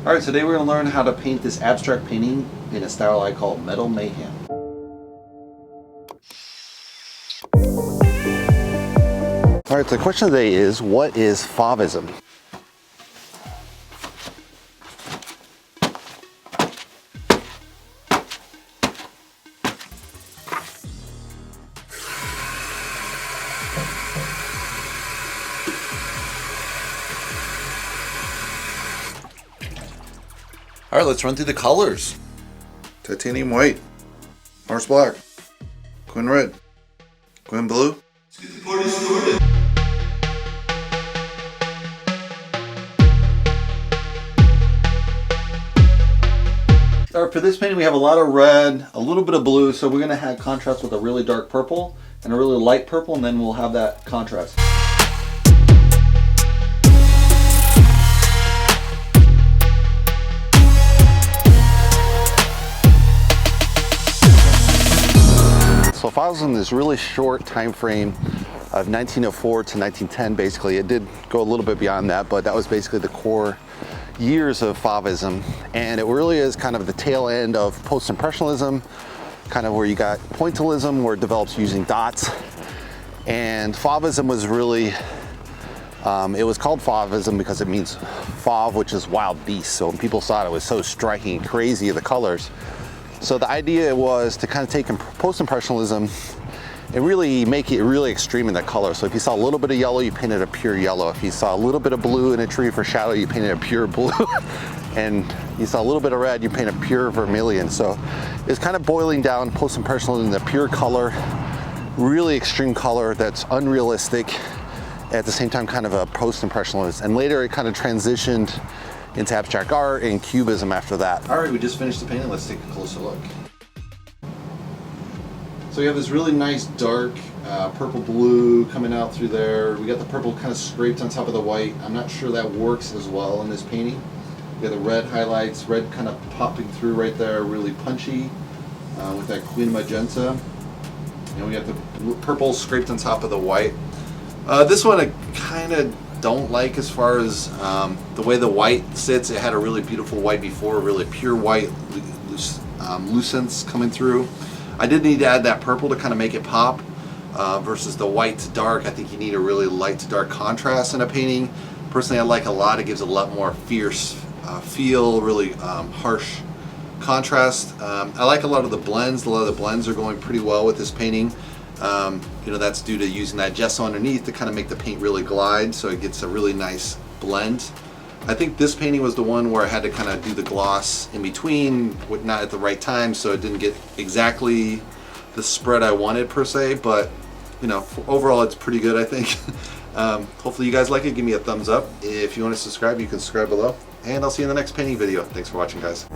Alright, today we're going to learn how to paint this abstract painting in a style I call Metal Mayhem. Alright, so the question today is, what is Fauvism? Alright, let's run through the colors. Titanium white, Mars black, Quinn red, Quinn blue. Let's get the party started. Alright, for this painting we have a lot of red, a little bit of blue, so we're going to have contrast with a really dark purple and a really light purple, and then we'll have that contrast. So Fauvism is this really short time frame of 1904 to 1910 basically. It did go a little bit beyond that, but that was basically the core years of Fauvism. And it really is kind of the tail end of post-impressionism, kind of where you got pointillism, where it develops using dots. And Fauvism was really, it was called Fauvism because it means fauve, which is wild beast. So when people saw it, it was so striking and crazy, the colors. So the idea was to kind of take post-impressionism and really make it really extreme in the color. So if you saw a little bit of yellow, you painted a pure yellow. If you saw a little bit of blue in a tree for shadow, you painted a pure blue. And you saw a little bit of red, you painted a pure vermilion. So it's kind of boiling down post-impressionism, the pure color, really extreme color that's unrealistic, at the same time kind of a post-impressionist. And later it kind of transitioned into abstract art and cubism after that. All right, we just finished the painting. Let's take a closer look. So we have this really nice dark purple blue coming out through there. We got the purple kind of scraped on top of the white. I'm not sure that works as well in this painting. We got the red highlights, red kind of popping through right there, really punchy with that Quinn magenta. And we got the purple scraped on top of the white. This one I kind of don't like as far as the way the white sits. It had a really beautiful white before, really pure white lucence coming through. I did need to add that purple to kind of make it pop versus the white to dark. I think you need a really light to dark contrast in a painting. Personally, I like a lot. It gives a lot more fierce feel, really harsh contrast. I like a lot of the blends. A lot of the blends are going pretty well with this painting. You know, that's due to using that gesso underneath to kind of make the paint really glide, so it gets a really nice blend. I think this painting was the one where I had to kind of do the gloss in between, not at the right time, so it didn't get exactly the spread I wanted per se, but you know, overall it's pretty good, I think. Hopefully you guys like it. Give me a thumbs up. If you want to subscribe, you can subscribe below, and I'll see you in the next painting video. Thanks for watching, guys.